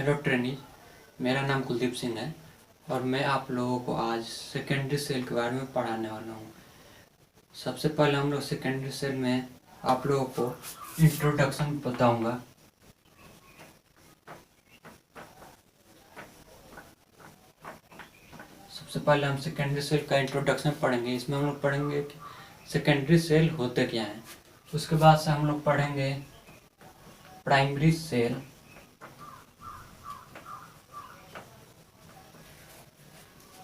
Hello trainee, मेरा नाम कुलदीप सिंह है और मैं आप लोगों को आज सेकेंडरी सेल के बारे में पढ़ाने वाला हूँ। सबसे पहले हम लोग सेकेंडरी सेल में आप लोगों को इंट्रोडक्शन बताऊँगा। सबसे पहले हम सेकेंडरी सेल का इंट्रोडक्शन पढ़ेंगे। इसमें हम लोग पढ़ेंगे कि सेकेंडरी सेल होते क्या हैं। उसके बाद से हम लोग पढ़ेंगे primary cell,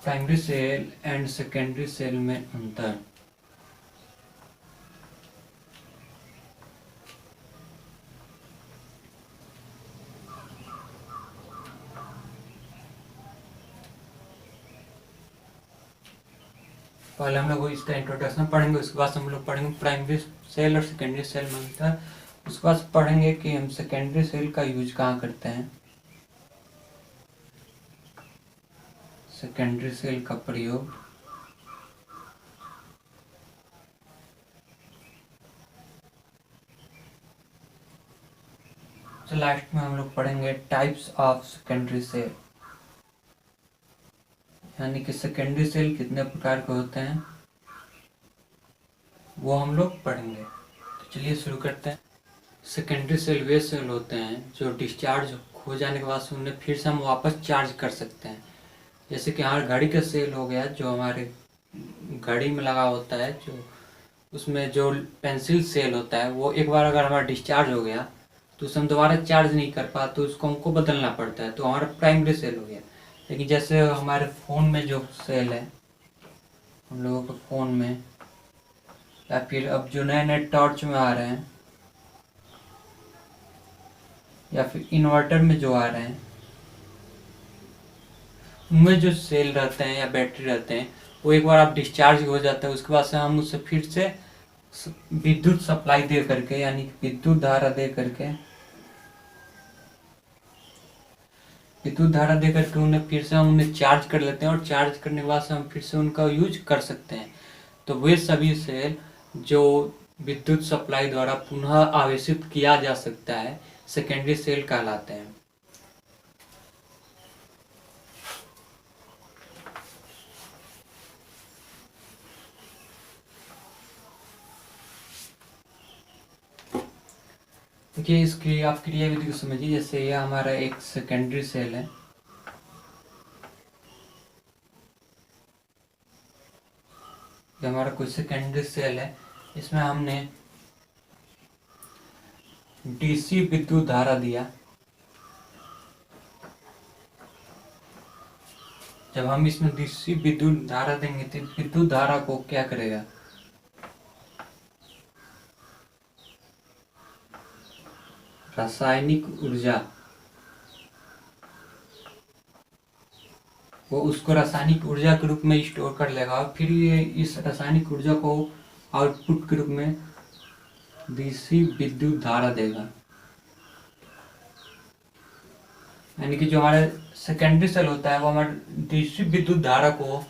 primary cell and secondary cell में अंतर। पहले हम लोग इसका इंट्रोडक्शन पढ़ेंगे, उसके बाद हम लोग पढ़ेंगे प्राइमरी सेल और सेकेंडरी सेल में अंतर। उसके बाद पढ़ेंगे कि हम सेकेंडरी सेल का यूज कहाँ करते हैं, सेकेंडरी सेल का प्रयोग तो लास्ट में हम लोग पढ़ेंगे टाइप्स ऑफ सेकेंडरी सेल, यानी कि सेकेंडरी सेल कितने प्रकार के होते हैं वो हम लोग पढ़ेंगे। तो चलिए शुरू करते हैं। सेकेंडरी सेल वे सेल होते हैं जो डिस्चार्ज हो जाने के बाद से उन्हें फिर से हम वापस चार्ज कर सकते हैं। जैसे कि हमारे घड़ी का सेल हो गया, जो हमारे घड़ी में लगा होता है, जो उसमें जो पेंसिल सेल होता है वो एक बार अगर हमारा डिस्चार्ज हो गया तो उसे हम दोबारा चार्ज नहीं कर पाते, तो उसको हमको बदलना पड़ता है, तो हमारा प्राइमरी सेल हो गया। लेकिन जैसे हमारे फ़ोन में जो सेल है, हम लोगों के फ़ोन में, या फिर अब जो नए नए टॉर्च में आ रहे हैं, या फिर इन्वर्टर में जो आ रहे हैं, उनमें जो सेल रहते हैं या बैटरी रहते हैं वो एक बार आप डिस्चार्ज हो जाता है, उसके बाद से हम उससे फिर से विद्युत सप्लाई दे करके, यानी विद्युत धारा दे करके उन्हें फिर से हम उन्हें चार्ज कर लेते हैं, और चार्ज करने के बाद से हम फिर से उनका यूज कर सकते हैं। तो वे सभी सेल जो विद्युत सप्लाई द्वारा पुनः आवेशित किया जा सकता है सेकेंडरी सेल कहलाते हैं। देखिए इसकी आप क्रियाविधि को समझिए। जैसे यह हमारा एक सेकेंडरी सेल है, ये हमारा कोई सेकेंडरी सेल है, इसमें हमने डीसी विद्युत धारा दिया। जब हम इसमें डीसी विद्युत धारा देंगे तो विद्युत धारा को क्या करेगा, रासायनिक ऊर्जा, वो उसको रासायनिक ऊर्जा के रूप में स्टोर कर लेगा, और फिर ये इस रासायनिक ऊर्जा को आउटपुट के रूप में डीसी विद्युत धारा देगा। यानी कि जो हमारे सेकेंडरी सेल होता है वो हमारे डीसी विद्युत धारा को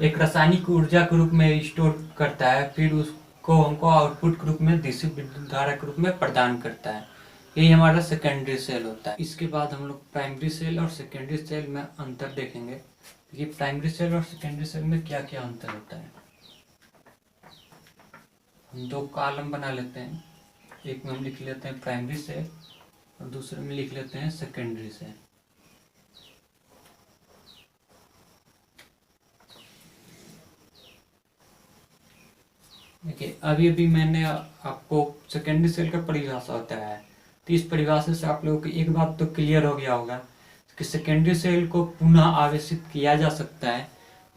एक रासायनिक ऊर्जा के रूप में स्टोर करता है, फिर उसको हमको आउटपुट के रूप में डीसी विद्युत धारा के रूप में प्रदान करता है। यही हमारा सेकेंडरी सेल होता है। इसके बाद हम लोग प्राइमरी सेल और सेकेंडरी सेल में अंतर देखेंगे कि प्राइमरी सेल और सेकेंडरी सेल में क्या क्या अंतर होता है। हम दो कॉलम बना लेते हैं, एक में हम लिख लेते हैं प्राइमरी सेल और दूसरे में लिख लेते हैं सेकेंडरी सेल। देखिए अभी अभी मैंने आपको सेकेंडरी सेल का परिभाषा बताया है, तो इस परिभाषा से आप लोगों को एक बात तो क्लियर हो गया होगा कि सेकेंडरी सेल को पुनः आवेशित किया जा सकता है,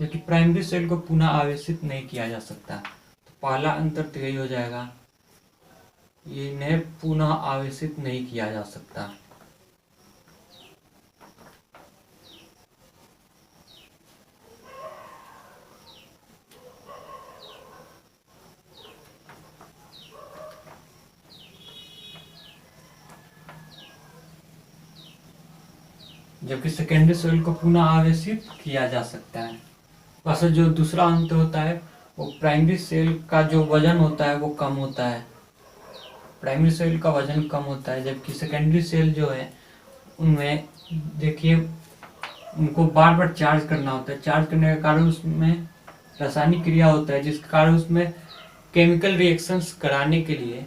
जबकि प्राइमरी सेल को पुनः आवेशित नहीं किया जा सकता। तो पहला अंतर तो यही हो जाएगा, इन्हें पुनः आवेशित नहीं किया जा सकता। जबकि सेकेंडरी सेल को पुनः आवेशित किया जा सकता है। बस जो दूसरा अंत होता है वो प्राइमरी सेल का जो वजन होता है वो कम होता है, प्राइमरी सेल का वजन कम होता है, जबकि सेकेंडरी सेल जो है उनमें देखिए उनको बार बार चार्ज करना होता है। चार्ज करने के कारण उसमें रासायनिक क्रिया होता है, जिसके कारण उसमें केमिकल रिएक्शंस कराने के लिए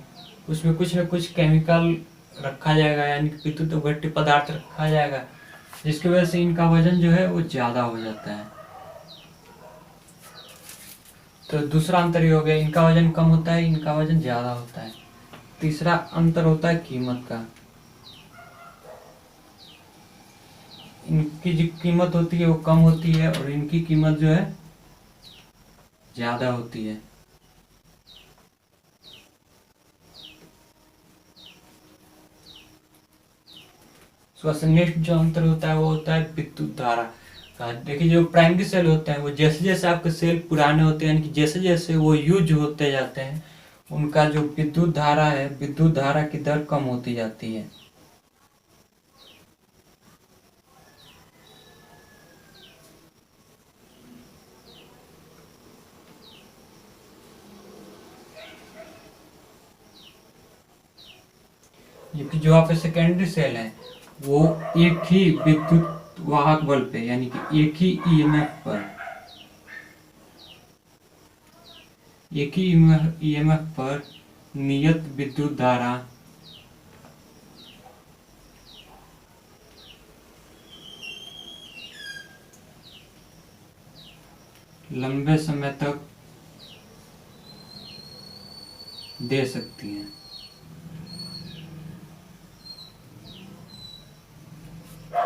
उसमें कुछ न कुछ केमिकल रखा जाएगा, यानी कि विद्युत गट्टी पदार्थ रखा जाएगा, जिसकी वजह से इनका वजन जो है वो ज़्यादा हो जाता है। तो दूसरा अंतर ये हो गया, इनका वजन कम होता है, इनका वजन ज़्यादा होता है। तीसरा अंतर होता है कीमत का। इनकी जो कीमत होती है वो कम होती है और इनकी कीमत जो है ज़्यादा होती है। उसका नेक्स्ट जो अंतर होता है वो होता है विद्युत धारा का। देखिए जो प्राइमरी सेल होते हैं वो जैसे जैसे आपके सेल पुराने होते हैं, यानी कि जैसे जैसे वो यूज होते जाते हैं, उनका जो विद्युत धारा है, विद्युत धारा की दर कम होती जाती है। जबकि जो आपके सेकेंडरी सेल है वो एक ही विद्युत वाहक बल पे, यानी कि एक ही ईएमएफ पर नियत विद्युत धारा लंबे समय तक दे सकती है।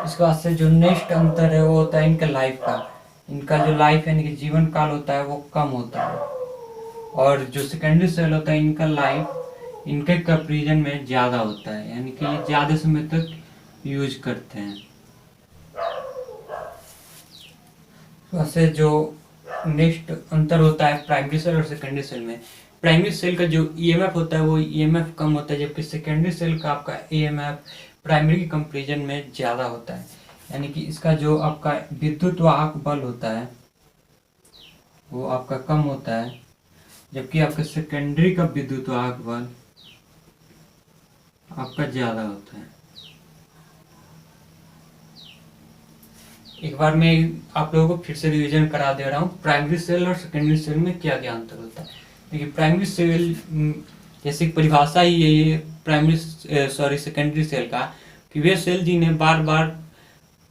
इसके बाद से जो नेक्स्ट अंतर है वो होता है इनका लाइफ का। इनका जो लाइफ यानी कि जीवन काल होता है वो कम होता है, और जो सेकेंडरी सेल होता है इनका लाइफ इनके कंपैरिजन में ज़्यादा होता है, यानी कि ये ज़्यादा समय तक यूज करते हैं। वैसे जो नेक्स्ट अंतर होता है प्राइमरी सेल और सेकेंडरी सेल में, प्राइमरी सेल का जो ईएमएफ होता है वो ईएमएफ कम होता है, जबकि सेकेंडरी सेल का आपका ईएमएफ प्राइमरी के कंपैरिजन में ज़्यादा होता है। यानी कि इसका जो आपका विद्युत वाहक बल होता है वो आपका कम होता है, जबकि आपका सेकेंडरी का विद्युत वाहक बल आपका ज़्यादा होता है। एक बार मैं आप लोगों को फिर से रिवीजन करा दे रहा हूँ, प्राइमरी सेल और सेकेंडरी सेल में क्या क्या अंतर होता है। देखिए प्राइमरी सेल जैसे परिभाषा ही यही है सेकेंडरी सेल का, कि वे सेल जिन्हें बार बार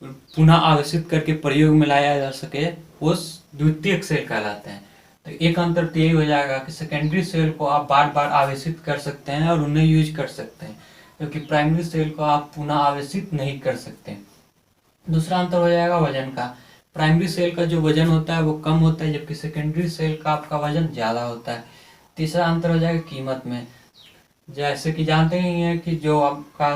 पुनः आवेशित करके प्रयोग में लाया जा सके वो द्वितीयक सेल कहलाते हैं। तो एक अंतर तो यही हो जाएगा कि सेकेंडरी सेल को आप बार बार आवेशित कर सकते हैं और उन्हें यूज कर सकते हैं, क्योंकि प्राइमरी सेल को आप पुनः आवेशित नहीं कर सकते। दूसरा अंतर हो जाएगा वजन का। प्राइमरी सेल का जो वजन होता है वो कम होता है, जबकि सेकेंडरी सेल का आपका वजन ज़्यादा होता है। तीसरा अंतर हो जाएगा कीमत में। जैसे कि जानते ही हैं कि जो आपका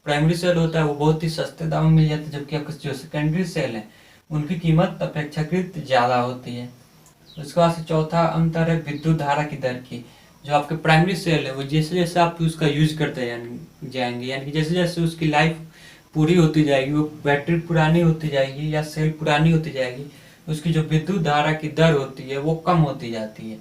प्राइमरी सेल होता है वो बहुत ही सस्ते दाम में मिल जाता है, जबकि आपका जो सेकेंडरी सेल है उनकी कीमत अपेक्षाकृत ज़्यादा होती है। उसके बाद से चौथा अंतर है विद्युत धारा की दर की। जो आपके प्राइमरी सेल है वो जैसे जैसे आप उसका यूज करते जाएंगे, यानी कि जैसे जैसे उसकी लाइफ पूरी होती जाएगी, वो बैटरी पुरानी होती जाएगी या सेल पुरानी होती जाएगी, उसकी जो विद्युत धारा की दर होती है वो कम होती जाती है।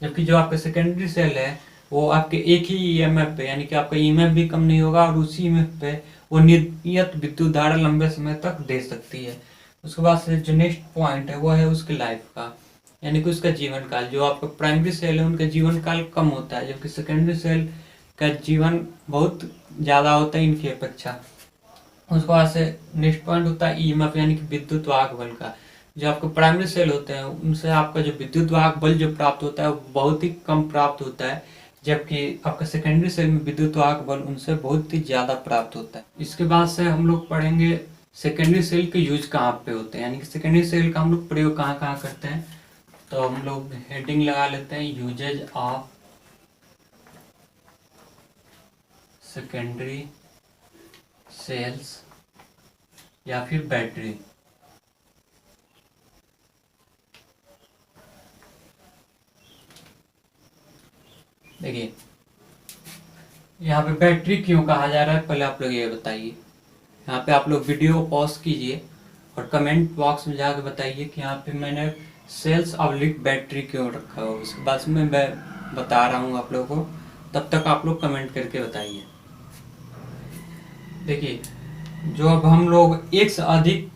जबकि जो आपका सेकेंडरी सेल है वो आपके एक ही ईएमएफ पे, यानी कि आपका ईएमएफ भी कम नहीं होगा और उसी ईएमएफ पे वो नियत विद्युत धारा लंबे समय तक दे सकती है। उसके बाद से जो नेक्स्ट पॉइंट है वो है उसके लाइफ का, यानी कि उसका जीवन काल। जो आपका प्राइमरी सेल है उनका जीवन काल कम होता है, जबकि सेकेंडरी सेल का जीवन बहुत ज़्यादा होता है इनकी अपेक्षा। उसके बाद से नेक्स्ट पॉइंट होता है ईएमएफ, यानी कि विद्युत वाहक बल का। जो आपके प्राइमरी सेल होते हैं उनसे आपका जो विद्युत वाहक बल जो प्राप्त होता है वो बहुत ही कम प्राप्त होता है, जबकि आपका सेकेंडरी सेल में विद्युत वाहक बल उनसे बहुत ही ज़्यादा प्राप्त होता है। इसके बाद से हम लोग पढ़ेंगे सेकेंडरी सेल के यूज कहाँ पे होते हैं, यानी कि सेकेंडरी सेल का हम लोग प्रयोग कहाँ कहाँ करते हैं। तो हम लोग हेडिंग लगा लेते हैं, यूजेज ऑफ सेकेंडरी सेल्स या फिर बैटरी। देखिए यहाँ पे बैटरी क्यों कहा जा रहा है पहले आप लोग ये बताइए। यहाँ पे आप लोग वीडियो पॉज कीजिए और कमेंट बॉक्स में जाकर बताइए कि यहाँ पे मैंने सेल्स ऑब्लिक बैटरी क्यों रखा हो। उसके बाद में मैं बता रहा हूँ आप लोगों को, तब तक आप लोग कमेंट करके बताइए। देखिए जो अब हम लोग एक से अधिक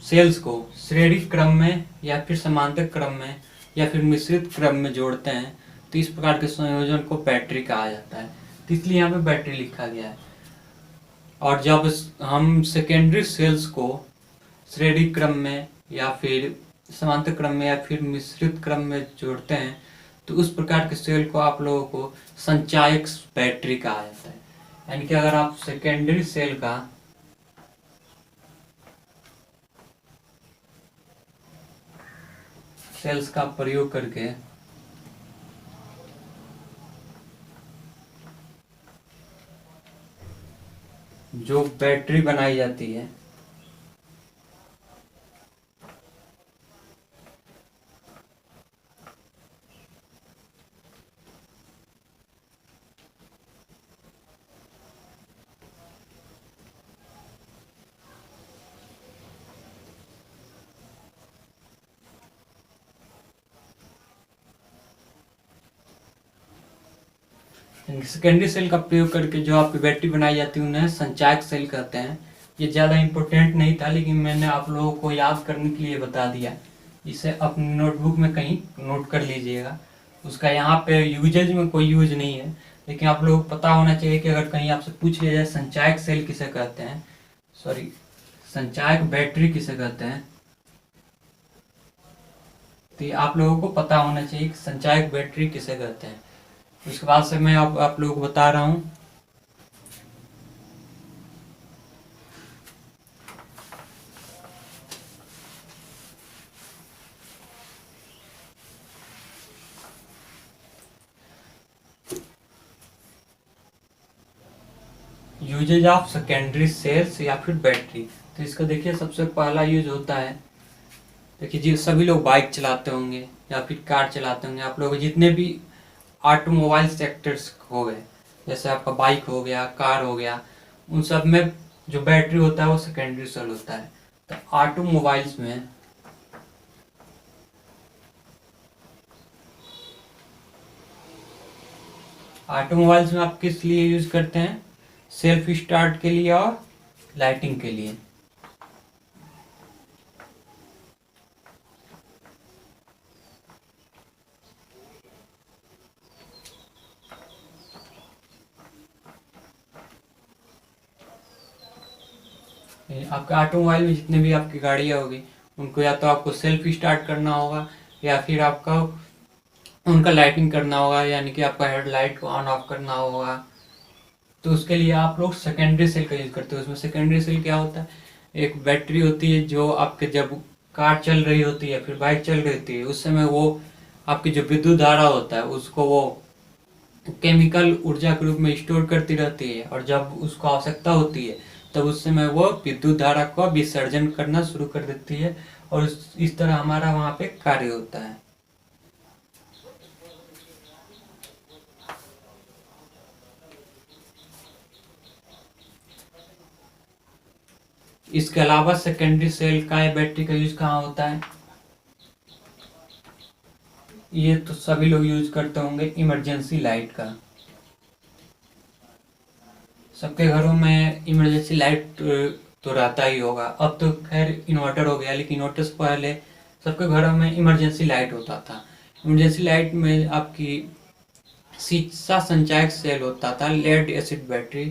सेल्स को श्रेणी क्रम में या फिर समांतर क्रम में या फिर मिश्रित क्रम में जोड़ते हैं तो इस प्रकार के संयोजन को बैटरी कहा जाता है। तो इसलिए यहाँ पे बैटरी लिखा गया है। और जब हम सेकेंडरी सेल्स को श्रेणी क्रम में या फिर समांतर क्रम में या फिर मिश्रित क्रम में जोड़ते हैं तो उस प्रकार के सेल को आप लोगों को संचायक बैटरी कहा जाता है। यानी कि अगर आप सेकेंडरी सेल का सेल्स का प्रयोग करके जो बैटरी बनाई जाती है सेकेंडरी सेल का प्रयोग करके जो आपकी बैटरी बनाई जाती है उन्हें संचायक सेल कहते हैं। ये ज़्यादा इम्पोर्टेंट नहीं था लेकिन मैंने आप लोगों को याद करने के लिए बता दिया। इसे अपनी नोटबुक में कहीं नोट कर लीजिएगा। उसका यहाँ पे यूजेज में कोई यूज नहीं है लेकिन आप लोगों को पता होना चाहिए कि अगर कहीं आपसे पूछ लिया जाए संचायक सेल किसे कहते हैं, सॉरी संचायक बैटरी किसे कहते हैं, तो आप लोगों को पता होना चाहिए कि संचायक बैटरी किसे कहते हैं। उसके बाद से मैं आप लोगों को बता रहा हूँ। यूजेज ऑफ सेकेंडरी सेल्स या फिर बैटरी। तो इसका देखिए सबसे पहला यूज होता है, देखिए जी सभी लोग बाइक चलाते होंगे या फिर कार चलाते होंगे। आप लोग जितने भी ऑटोमोबाइल सेक्टर्स हो गए, जैसे आपका बाइक हो गया, कार हो गया, उन सब में जो बैटरी होता है वो सेकेंडरी सेल होता है। तो ऑटोमोबाइल्स में आप किस लिए यूज करते हैं? सेल्फ स्टार्ट के लिए और लाइटिंग के लिए। आपके ऑटोमोबाइल में जितने भी आपकी गाड़ियाँ होगी उनको या तो आपको सेल्फ स्टार्ट करना होगा या फिर आपका उनका लाइटिंग करना होगा, यानी कि आपका हेडलाइट को ऑन ऑफ करना होगा। तो उसके लिए आप लोग सेकेंडरी सेल का यूज करते हो। उसमें सेकेंडरी सेल क्या होता है? एक बैटरी होती है जो आपके जब कार चल रही होती है फिर बाइक चल रही होती है उस समय वो आपकी जो विद्युत धारा होता है उसको वो केमिकल ऊर्जा के रूप में स्टोर करती रहती है और जब उसको आवश्यकता होती है तब उस समय वो विद्युत धारा का विसर्जन करना शुरू कर देती है और इस तरह हमारा वहाँ पे कार्य होता है। इसके अलावा सेकेंडरी सेल का या बैटरी का यूज कहाँ होता है? ये तो सभी लोग यूज करते होंगे इमरजेंसी लाइट का। सबके घरों में इमरजेंसी लाइट तो रहता ही होगा। अब तो खैर इन्वर्टर हो गया लेकिन इन्वर्टर से पहले सबके घरों में इमरजेंसी लाइट होता था। इमरजेंसी लाइट में आपकी शीशा संचायक सेल होता था, लेड एसिड बैटरी,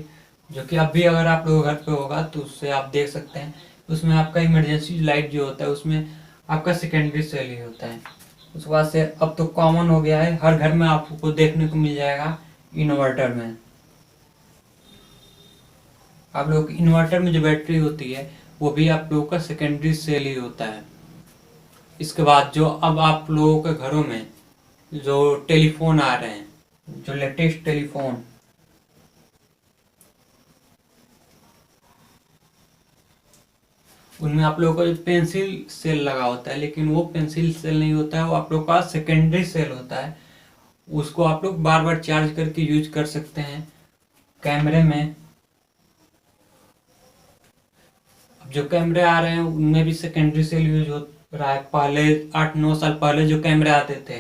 जो कि अभी अगर आप लोग घर पे होगा तो उससे आप देख सकते हैं। उसमें आपका इमरजेंसी लाइट जो होता है उसमें आपका सेकेंडरी सेल ही होता है। उसके बाद से अब तो कॉमन हो गया है, हर घर में आपको देखने को मिल जाएगा इन्वर्टर में। आप लोग इन्वर्टर में जो बैटरी होती है वो भी आप लोगों का सेकेंडरी सेल ही होता है। इसके बाद जो अब आप लोगों के घरों में जो टेलीफोन आ रहे हैं, जो लेटेस्ट टेलीफोन, उनमें आप लोगों का जो पेंसिल सेल लगा होता है, लेकिन वो पेंसिल सेल नहीं होता है, वो आप लोग का सेकेंडरी सेल होता है। उसको आप लोग बार बार चार्ज करके यूज कर सकते हैं। कैमरे में अब जो कैमरे आ रहे हैं उनमें भी सेकेंडरी सेल यूज हो रहा है। पहले 8-9 साल पहले जो कैमरे आते थे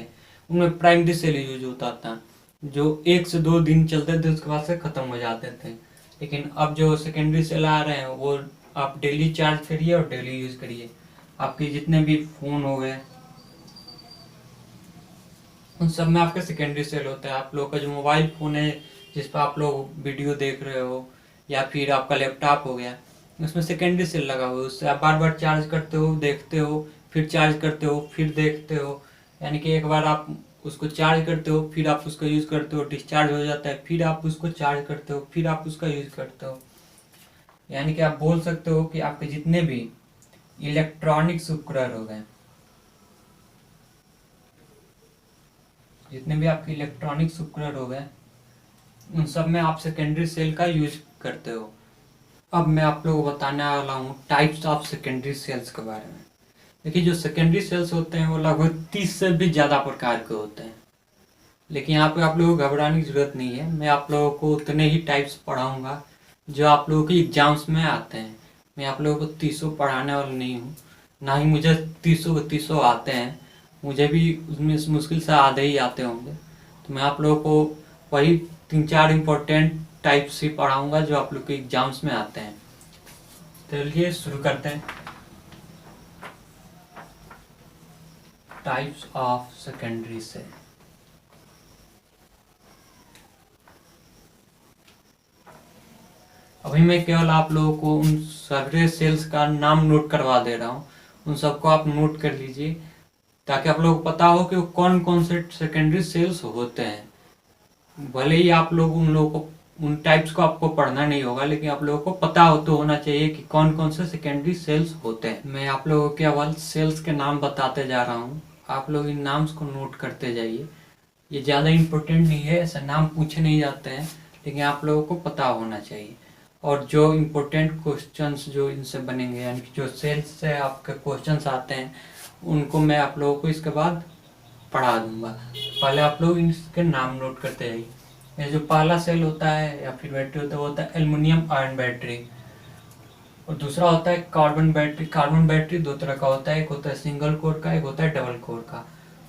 उनमें प्राइमरी सेल यूज होता था, जो 1 से 2 दिन चलते थे उसके बाद से खत्म हो जाते थे। लेकिन अब जो सेकेंडरी सेल आ रहे हैं वो आप डेली चार्ज करिए और डेली यूज़ करिए। आपके जितने भी फ़ोन हो गए उन सब में आपके सेकेंडरी सेल होता है। आप लोग का जो मोबाइल फ़ोन है जिस पर आप लोग वीडियो देख रहे हो, या फिर आपका लैपटॉप हो गया, उसमें सेकेंडरी सेल लगा हुआ है। उससे आप बार बार चार्ज करते हो, देखते हो, फिर चार्ज करते हो, फिर देखते हो। यानी कि एक बार आप उसको चार्ज करते हो, फिर आप उसका यूज़ करते हो, डिस्चार्ज हो जाता है, फिर आप उसको चार्ज करते हो, फिर आप उसका यूज़ करते हो। यानी कि आप बोल सकते हो कि आपके जितने भी इलेक्ट्रॉनिक्स उपकरण हो गए, जितने भी आपके इलेक्ट्रॉनिक्स उपकरण हो गए, उन सब में आप सेकेंडरी सेल का यूज करते हो। अब मैं आप लोगों को बताने वाला हूँ टाइप्स ऑफ सेकेंडरी सेल्स के बारे में। देखिए, जो सेकेंडरी सेल्स होते हैं वो लगभग 30 से भी ज़्यादा प्रकार के होते हैं। लेकिन यहाँ पे आप लोगों को घबराने की जरूरत नहीं है। मैं आप लोगों को उतने ही टाइप्स पढ़ाऊँगा जो आप लोगों के एग्जाम्स में आते हैं। मैं आप लोगों को 30 पढ़ाने वाला नहीं हूँ, ना ही मुझे 30 आते हैं। मुझे भी उसमें मुश्किल से आधे ही आते होंगे। तो मैं आप लोगों को वही 3-4 इम्पोर्टेंट टाइप्स ही पढ़ाऊँगा जो आप लोग के एग्जाम्स में आते हैं। चलिए शुरू करते हैं। Types of secondary cell. अभी मैं केवल आप लोगों को उन सारे सेल्स का नाम नोट करवा दे रहा हूँ। उन सबको आप नोट कर लीजिए ताकि आप लोगों को पता हो कि कौन कौन से सेकेंडरी सेल्स होते हैं। भले ही आप लोग उन लोगों को उन टाइप्स को आपको पढ़ना नहीं होगा, लेकिन आप लोगों को पता हो तो होना चाहिए कि कौन कौन से सेकेंडरी सेल्स होते हैं। मैं आप लोगों को केवल सेल्स के नाम बताते जा रहा हूँ, आप लोग इन नाम्स को नोट करते जाइए। ये ज़्यादा इम्पोर्टेंट नहीं है, ऐसे नाम पूछे नहीं जाते हैं, लेकिन आप लोगों को पता होना चाहिए। और जो इम्पोर्टेंट क्वेश्चंस जो इनसे बनेंगे, यानी कि जो सेल्स से आपके क्वेश्चंस आते हैं, उनको मैं आप लोगों को इसके बाद पढ़ा दूंगा। पहले आप लोग इसके नाम नोट करते जाइए। ये जो पहला सेल होता है या फिर बैटरी होता है वो होता है एल्युमिनियम आयन बैटरी, और दूसरा होता है कार्बन बैटरी। कार्बन बैटरी दो तरह का होता है, एक होता है सिंगल कोर का, एक होता है डबल कोर का।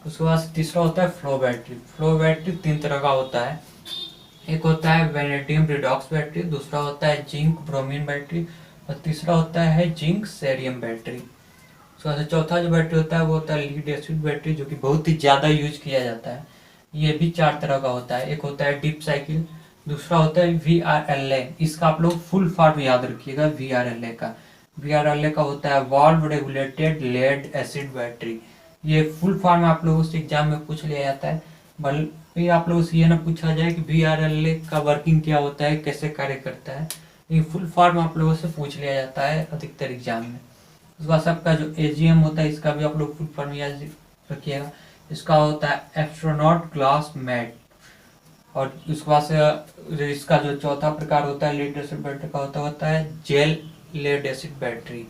उसके बाद तीसरा होता है फ्लो बैटरी। फ्लो बैटरी 3 तरह का होता है, एक होता है वेनेडियम रिडॉक्स बैटरी, दूसरा होता है जिंक ब्रोमीन बैटरी, और तीसरा होता है जिंक सेरियम बैटरी। उसके चौथा जो बैटरी होता है वो होता है लीड एसिड बैटरी, जो कि बहुत ही ज़्यादा यूज किया जाता है। ये भी 4 तरह का होता है, एक होता है डीप साइकिल, दूसरा होता है VRLA। इसका आप लोग फुल फॉर्म याद रखिएगा VRLA का। VRLA का होता है valve regulated lead acid battery. ये फुल फॉर्म आप लोगों से एग्जाम में पूछ लिया जाता है। बल्कि आप लोगों से ये ना पूछा जाए कि VRLA का वर्किंग क्या होता है, कैसे कार्य करता है, लेकिन फुल फॉर्म आप लोगों से पूछ लिया जाता है अधिकतर एग्जाम में। उसके बाद सबका जो AGM होता है इसका भी आप लोग फुल फॉर्म याद रखिएगा। इसका होता है एस्ट्रोनॉट ग्लास मैट। और उसके बाद से इसका जो चौथा प्रकार होता है लीड एसिड बैटरी का होता है जेल लेड एसिड बैटरी।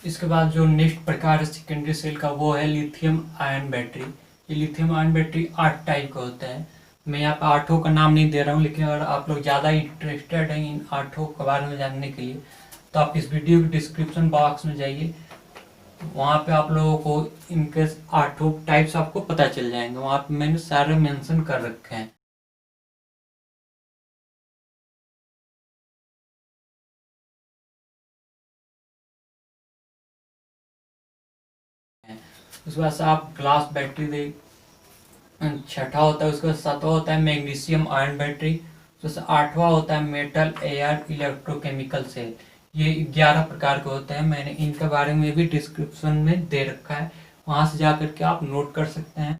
इसके बाद जो नेक्स्ट प्रकार है सेकेंडरी सेल का वो है लिथियम आयन बैटरी। ये लिथियम आयन बैटरी 8 टाइप का होता है। मैं यहाँ पर 8 का नाम नहीं दे रहा हूँ, लेकिन अगर आप लोग ज़्यादा इंटरेस्टेड हैं इन 8 के बारे में जानने के लिए तो आप इस वीडियो के डिस्क्रिप्शन बॉक्स में जाइए, वहाँ पे आप लोगों को इनके 8 टाइप्स आपको पता चल जाएंगे। वहाँ पे मैंने सारे मेंशन कर रखे हैं। उसके बाद से आप ग्लास बैटरी देख, छठा होता है। उसके बाद 7वां होता है मैग्नीशियम आयन बैटरी। उसके 8वां होता है मेटल एयर इलेक्ट्रोकेमिकल सेल। ये 11 प्रकार के होते हैं। मैंने इनके बारे में भी डिस्क्रिप्शन में दे रखा है, वहां से जा करके आप नोट कर सकते हैं।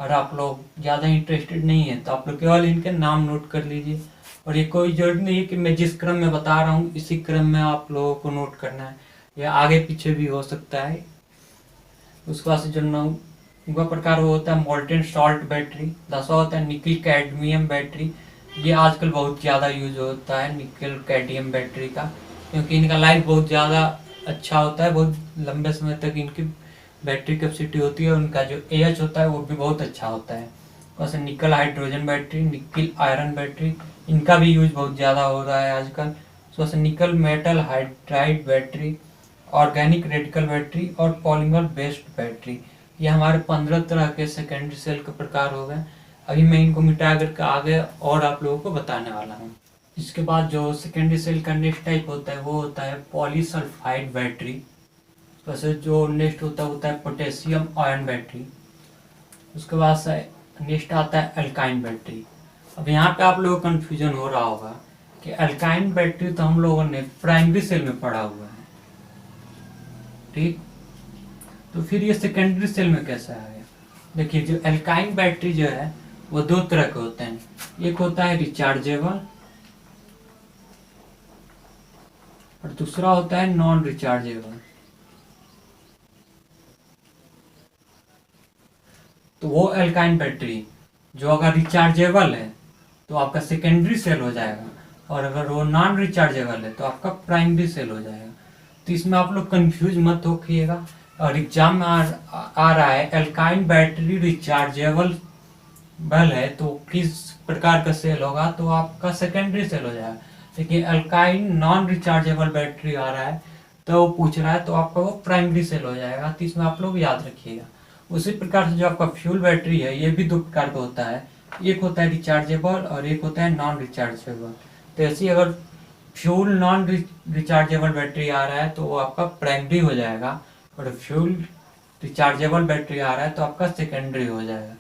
और आप लोग ज़्यादा इंटरेस्टेड नहीं है तो आप लोग केवल इनके नाम नोट कर लीजिए। और ये कोई जरूरी नहीं है कि मैं जिस क्रम में बता रहा हूँ इसी क्रम में आप लोगों को नोट करना है, या आगे पीछे भी हो सकता है। उसके बाद से जो 9वां प्रकार वो होता है मोल्टेन सॉल्ट बैटरी। 10वां होता है निकल कैडमियम बैटरी। ये आजकल बहुत ज़्यादा यूज होता है निकल कैडमियम बैटरी का, क्योंकि इनका लाइफ बहुत ज़्यादा अच्छा होता है, बहुत लंबे समय तक इनकी बैटरी कैपेसिटी होती है। उनका जो AH होता है वो भी बहुत अच्छा होता है। वैसे निकल हाइड्रोजन बैटरी, निकल आयरन बैटरी, इनका भी यूज बहुत ज़्यादा हो रहा है आजकल। वैसे nickel metal hydride battery, organic radical battery और पॉलीमर बेस्ड बैटरी। ये हमारे 15 तरह के सेकेंडरी सेल के प्रकार हो गए। अभी मैं इनको मिटा करके आगे और आप लोगों को बताने वाला हूँ। इसके बाद जो सेकेंडरी सेल का नेक्स्ट टाइप होता है वो होता है पॉलीसल्फाइड बैटरी। वैसे जो नेक्स्ट होता है पोटेशियम आयन बैटरी। उसके बाद से नेक्स्ट आता है अल्काइन बैटरी। अब यहाँ पे आप लोगों को कन्फ्यूजन हो रहा होगा कि अल्काइन बैटरी तो हम लोगों ने प्राइमरी सेल में पढ़ा हुआ है, ठीक, तो फिर ये सेकेंडरी सेल में कैसे आ गया? देखिए, जो अल्काइन बैटरी जो है वो दो तरह के होते हैं। एक होता है रिचार्जेबल और दूसरा होता है नॉन रिचार्जेबल। तो वो अल्काइन बैटरी जो अगर रिचार्जेबल है तो आपका सेकेंडरी सेल हो जाएगा, और अगर वो नॉन रिचार्जेबल है तो आपका प्राइमरी सेल हो जाएगा। तो इसमें आप लोग कंफ्यूज मत होइएगा। और एग्जाम में आ रहा है अल्काइन बैटरी रिचार्जेबल है तो किस प्रकार का सेल होगा, तो आपका सेकेंडरी सेल हो जाएगा। लेकिन अल्काइन नॉन रिचार्जेबल बैटरी आ रहा है तो वो पूछ रहा है तो आपका वो प्राइमरी सेल हो जाएगा। तो इसमें आप लोग याद रखिएगा। उसी प्रकार से जो आपका फ्यूल बैटरी है ये भी दो प्रकार का होता है। एक होता है रिचार्जेबल और एक होता है नॉन रिचार्जेबल। तो ऐसे अगर फ्यूल नॉन रिचार्जेबल बैटरी आ रहा है तो वो आपका प्राइमरी हो जाएगा, और फ्यूल रिचार्जेबल बैटरी आ रहा है तो आपका सेकेंडरी हो जाएगा।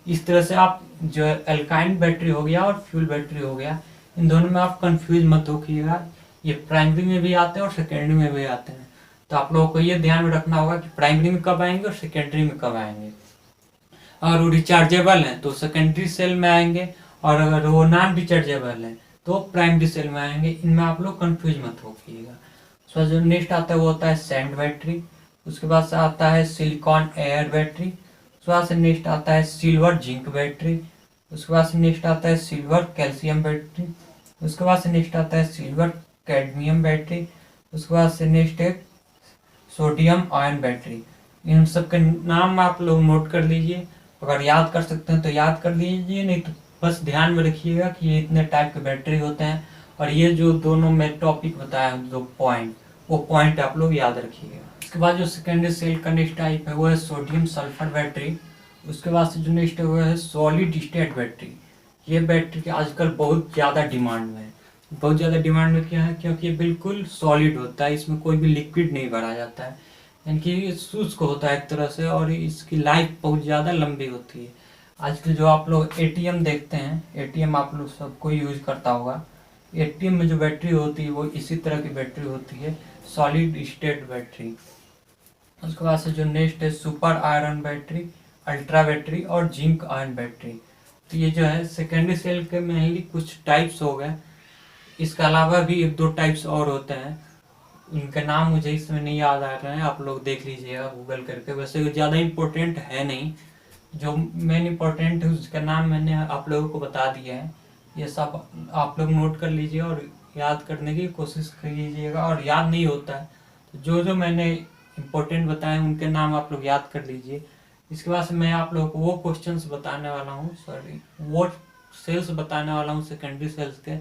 इस तरह से आप जो अल्काइन बैटरी हो गया और फ्यूल बैटरी हो गया, इन दोनों में आप कंफ्यूज मत होइएगा। ये प्राइमरी में भी आते हैं और सेकेंडरी में भी आते हैं। तो आप लोगों को ये ध्यान में रखना होगा कि प्राइमरी में कब आएंगे और सेकेंडरी में कब आएंगे। अगर वो रिचार्जेबल है तो सेकेंडरी सेल में आएंगे, और अगर वो नॉन रिचार्जेबल है तो प्राइमरी सेल में आएंगे। इनमें आप लोग कंफ्यूज मत होइएगा। सो जो नेक्स्ट आता है वो होता है सैंड बैटरी। उसके बाद से आता है सिलिकॉन एयर बैटरी। उसके बाद से नेक्स्ट आता है सिल्वर जिंक बैटरी। उसके बाद से नेक्स्ट आता है सिल्वर कैल्शियम बैटरी। उसके बाद से नेक्स्ट आता है सिल्वर कैडमियम बैटरी। उसके बाद से नेक्स्ट है सोडियम आयन बैटरी। इन सब के नाम आप लोग नोट कर लीजिए। अगर याद कर सकते हैं तो याद कर लीजिए, नहीं तो बस ध्यान में रखिएगा कि ये इतने टाइप के बैटरी होते हैं। और ये जो दोनों मैं टॉपिक बताया, दो पॉइंट, वो पॉइंट आप लोग याद रखिएगा। उसके बाद जो सेकेंडरी सेल का नेक्स्ट टाइप है वो है सोडियम सल्फर बैटरी। उसके बाद से जो नेक्स्ट है वो है सॉलिड स्टेट बैटरी। ये बैटरी आजकल बहुत ज़्यादा डिमांड में है। बहुत ज़्यादा डिमांड में क्या है, क्योंकि ये बिल्कुल सॉलिड होता है, इसमें कोई भी लिक्विड नहीं भरा जाता है, यानी कि शुष्क होता है एक तरह से, और इसकी लाइफ बहुत ज़्यादा लंबी होती है। आजकल जो आप लोग एटीएम देखते हैं, एटीएम आप लोग सबको यूज करता होगा। एटीएम में जो बैटरी होती है वो इसी तरह की बैटरी होती है, सॉलिड स्टेट बैटरी। उसके बाद से जो नेक्स्ट है super iron battery, ultra battery और जिंक आयन बैटरी। तो ये जो है सेकेंडरी सेल के मेनली कुछ टाइप्स हो गए। इसके अलावा भी एक दो टाइप्स और होते हैं, उनका नाम मुझे इसमें नहीं याद आ रहे हैं, आप लोग देख लीजिएगा गूगल करके। वैसे ज़्यादा इम्पोर्टेंट है नहीं, जो मेन इम्पोर्टेंट है उसका नाम मैंने आप लोगों को बता दिया है। ये सब आप लोग नोट कर लीजिए और याद करने की कोशिश कीजिएगा। और याद नहीं होता है तो जो जो मैंने इम्पोर्टेंट बताए उनके नाम आप लोग याद कर लीजिए। इसके बाद मैं आप लोगों को वो क्वेश्चंस बताने वाला हूँ, वो सेल्स बताने वाला हूँ सेकेंडरी सेल्स के,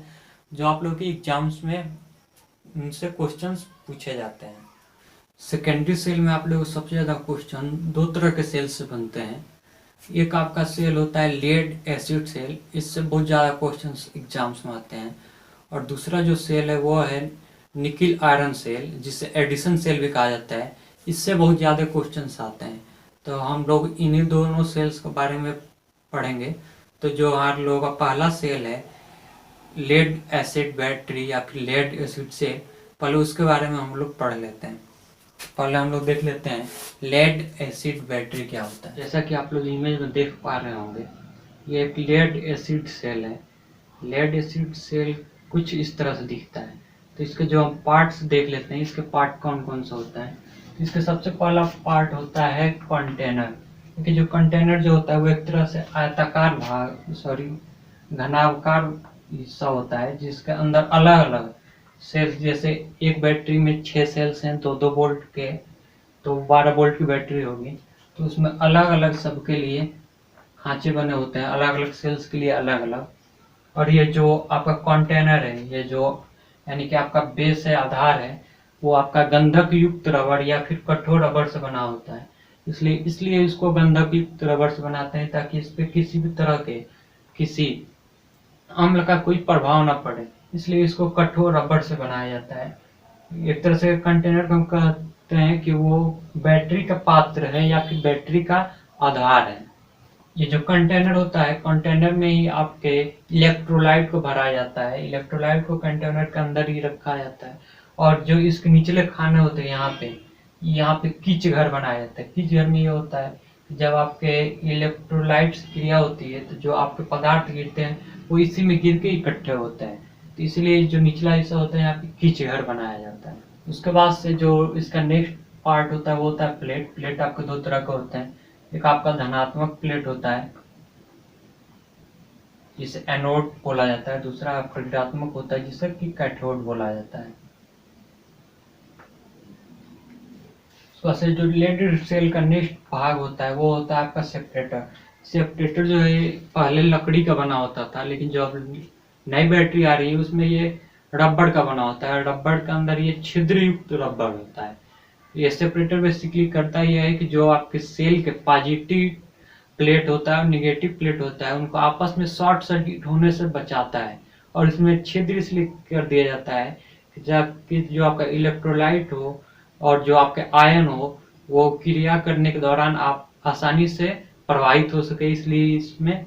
जो आप लोग के एग्जाम्स में उनसे क्वेश्चंस पूछे जाते हैं। सेकेंडरी सेल में आप लोग सबसे ज़्यादा क्वेश्चन दो तरह के सेल से बनते हैं। एक आपका सेल होता है लेड एसिड सेल, इससे बहुत ज़्यादा क्वेश्चंस एग्जाम्स में आते हैं। और दूसरा जो सेल है वो है निकिल आयरन सेल, जिसे एडिशन सेल भी कहा जाता है, इससे बहुत ज़्यादा क्वेश्चंस आते हैं। तो हम लोग इन्हीं दोनों सेल्स के बारे में पढ़ेंगे। तो जो हमारे लोगों का पहला सेल है लेड एसिड बैटरी या फिर लेड एसिड सेल, पहले उसके बारे में हम लोग पढ़ लेते हैं। पहले हम लोग देख लेते हैं लेड एसिड बैटरी क्या होता है। जैसा कि आप लोग इमेज में देख पा रहे होंगे, ये एक लेड एसिड सेल है। लेड एसिड सेल कुछ इस तरह से दिखता है। तो इसके जो हम पार्ट्स देख लेते हैं, इसके पार्ट कौन कौन सा होता है। तो इसके सबसे पहला पार्ट होता है कंटेनर, क्योंकि जो कंटेनर जो होता है वो एक तरह से आयताकार घनाकार हिस्सा होता है, जिसके अंदर अलग अलग सेल्स, जैसे एक बैटरी में 6 सेल्स हैं तो 2 वोल्ट के, तो 12 वोल्ट की बैटरी होगी। तो उसमें अलग अलग सबके लिए खांचे बने होते हैं, अलग अलग सेल्स के लिए अलग अलग। और ये जो आपका कंटेनर है, ये जो यानी कि आपका बेस है, आधार है, वो आपका गंधक युक्त रबड़ या फिर कठोर रबड़ से बना होता है। इसलिए इसको गंधक युक्त रबड़ से बनाते हैं, ताकि इस पे किसी भी तरह के किसी अम्ल का कोई प्रभाव न पड़े, इसलिए इसको कठोर रबड़ से बनाया जाता है। एक तरह से कंटेनर को हम कहते हैं कि वो बैटरी का पात्र है या फिर बैटरी का आधार है। ये जो कंटेनर होता है, कंटेनर में ही आपके इलेक्ट्रोलाइट को भरा जाता है। इलेक्ट्रोलाइट को कंटेनर के अंदर ही रखा जाता है, और जो इसके निचले खाने होते हैं यहाँ पे किच घर बनाया जाता है। किच घर में ये होता है कि जब आपके इलेक्ट्रोलाइट से क्रिया होती है तो जो आपके पदार्थ गिरते हैं वो इसी में गिर के इकट्ठे होते हैं, तो इसलिए जो निचला हिस्सा होता है यहाँ पे किच घर बनाया जाता है। उसके बाद से जो इसका नेक्स्ट पार्ट होता है वो होता है प्लेट। प्लेट आपके दो तरह के होते हैं, एक आपका धनात्मक प्लेट होता है जिसे एनोड बोला जाता है, दूसरा आपका ऋणात्मक होता है जिसे कि कैथोड बोला जाता है। उसके जो लेड सेल का नेक्स्ट भाग होता है वो होता है आपका सेपरेटर। सेपरेटर जो है पहले लकड़ी का बना होता था, लेकिन जो अब नई बैटरी आ रही है उसमें ये रबड़ का बना होता है। रबड़ के अंदर ये छिद्र युक्त रबड़ होता है। ये सेपरेटर बेसिकली करता यह है कि जो आपके सेल के पॉजिटिव प्लेट होता है और निगेटिव प्लेट होता है उनको आपस में शॉर्ट सर्किट होने से बचाता है, और इसमें छिद्र इसलिए कर दिया जाता है कि जो आपका इलेक्ट्रोलाइट हो और जो आपके आयन हो वो क्रिया करने के दौरान आप आसानी से प्रवाहित हो सके, इसलिए इसमें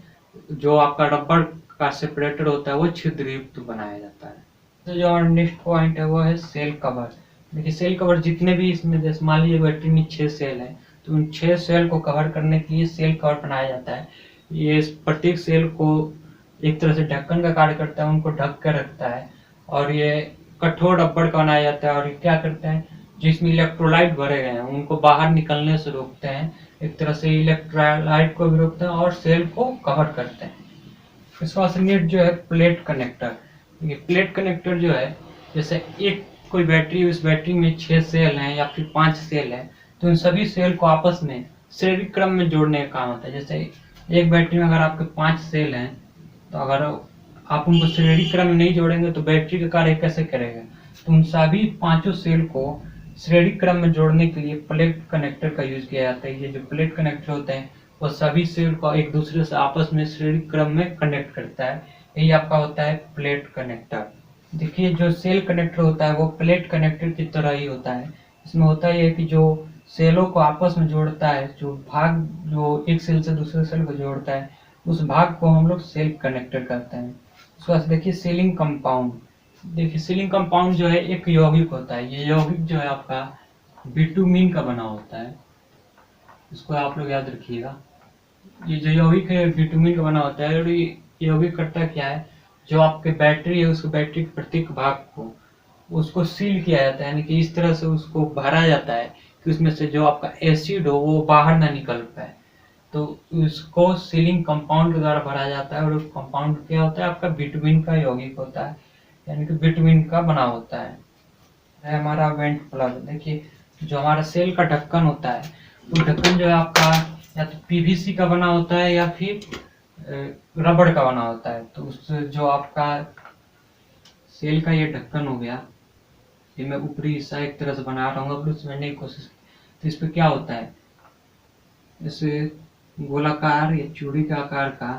जो आपका रबड़ का सेपरेटर होता है वो छिद्र युक्त बनाया जाता है। तो जो नेक्स्ट पॉइंट है वो है सेल कवर। देखिए सेल कवर जितने भी इसमें, जैसे मान लीजिए बैटरी में 6 सेल है तो उन 6 सेल को कवर करने के लिए सेल कवर बनाया जाता है। ये प्रत्येक सेल को एक तरह से ढक्कन का कार्य करता है, उनको ढक कर रखता है, और ये कठोर रबड़ का बनाया जाता है। और ये क्या करते हैं, जिसमें इलेक्ट्रोलाइट भरे गए हैं उनको बाहर निकलने से रोकते हैं, एक तरह से इलेक्ट्रोलाइट को भी रोकते हैं और सेल को कवर करते हैं। इसके बाद नेक्स्ट जो है प्लेट कनेक्टर। ये प्लेट कनेक्टर जो है, जैसे एक कोई बैटरी, उस बैटरी में 6 सेल हैं या फिर 5 सेल हैं, तो उन सभी सेल को आपस में श्रेणी क्रम में जोड़ने का काम होता है। जैसे एक बैटरी में अगर आपके 5 सेल हैं तो अगर आप उनको श्रेणी क्रम में नहीं जोड़ेंगे तो बैटरी का कार्य कैसे करेगा, तो उन सभी 5 सेल को श्रेणी क्रम में जोड़ने के लिए प्लेट कनेक्टर का यूज किया जाता है। ये जो प्लेट कनेक्टर होते हैं वो सभी सेल को एक दूसरे से आपस में श्रेणी क्रम में कनेक्ट करता है, यही आपका होता है प्लेट कनेक्टर। देखिए जो सेल कनेक्टर होता है वो प्लेट कनेक्टर की तरह ही होता है। इसमें होता है कि जो सेलों को आपस में जोड़ता है, जो भाग जो एक सेल से दूसरे सेल को जोड़ता है, उस भाग को हम लोग सेल कनेक्टर कहते हैं। उसके बाद देखिए सीलिंग कंपाउंड। देखिए सीलिंग कंपाउंड जो है एक यौगिक होता है। ये यौगिक जो है आपका बिटुमिन का बना होता है, इसको आप लोग याद रखिएगा। ये जो यौगिक है बिटुमिन का बना होता है, और ये यौगिक करता क्या है, जो आपके बैटरी है उसको बैटरी के प्रत्येक भाग को उसको सील किया जाता है, यानी कि इस तरह से उसको भरा जाता है कि उसमें से जो आपका एसिड हो वो बाहर ना निकल पाए, तो उसको सीलिंग कंपाउंड के द्वारा भरा जाता है। और उस कंपाउंड क्या होता है, आपका बिटुमिन का यौगिक होता है, यानी कि बिटुमिन का बना होता है हमारा वेंट प्लग। देखिए जो हमारा सेल का ढक्कन होता है वो ढक्कन जो है आपका या तो पीवीसी का बना होता है या फिर रबड़ का बना होता है। तो उस जो आपका सेल का ये ढक्कन हो गया, ये मैं ऊपरी हिस्सा एक तरह से बना रहा हूँ, उसमें बनने की कोशिश। तो इस पे क्या होता है, इस गोलाकार या चूड़ी के आकार का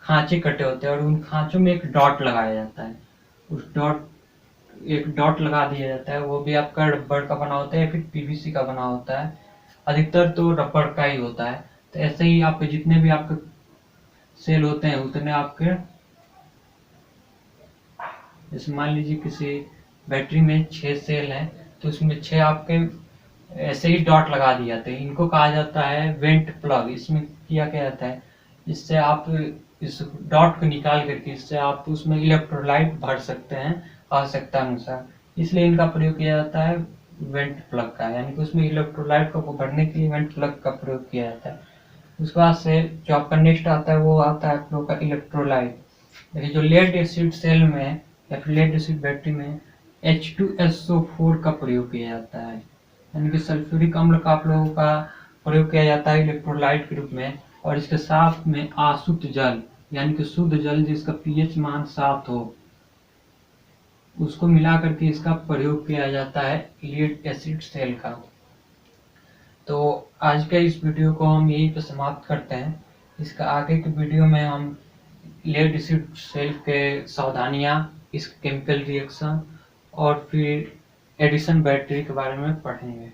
खांचे कटे होते हैं और उन खांचों में एक डॉट लगाया जाता है। उस एक डॉट लगा दिया जाता है, वो भी आपका रबड़ का बना होता है या फिर पीवीसी का बना होता है, अधिकतर तो रबड़ का ही होता है। तो ऐसे ही आपके जितने भी आपके सेल होते हैं उतने आपके, जैसे मान लीजिए किसी बैटरी में 6 सेल हैं तो उसमें 6 आपके ऐसे ही डॉट लगा दिए जाते हैं। इनको कहा जाता है वेंट प्लग। इसमें किया क्या जाता है, इससे आप इस डॉट को निकाल करके इससे आप उसमें इलेक्ट्रोलाइट भर सकते हैं आवश्यकता अनुसार, इसलिए इनका प्रयोग किया जाता है वेंट प्लग का, यानी कि उसमें इलेक्ट्रोलाइट को भरने के लिए वेंट प्लग का प्रयोग किया जाता है। उसके बाद से जो आपका नेक्स्ट आता है वो आता है आप लोग का इलेक्ट्रोलाइट। देखिए जो लेड एसिड सेल में या फिर लेड एसिड बैटरी में H2SO4 का प्रयोग किया जाता है, यानी कि सल्फ्यूरिक अम्ल का आप लोगों का प्रयोग किया जाता है इलेक्ट्रोलाइट के रूप में। और इसके साथ में आशुद्ध जल, यानी कि शुद्ध जल जिसका पीएच मान 7 हो, उसको मिला करके इसका प्रयोग किया जाता है लीड एसिड सेल का। तो आज का इस वीडियो को हम यहीं पर समाप्त करते हैं। इसका आगे के वीडियो में हम लेड एसिड सेल के सावधानियां, इस केमिकल रिएक्शन और फिर एडिशन बैटरी के बारे में पढ़ेंगे।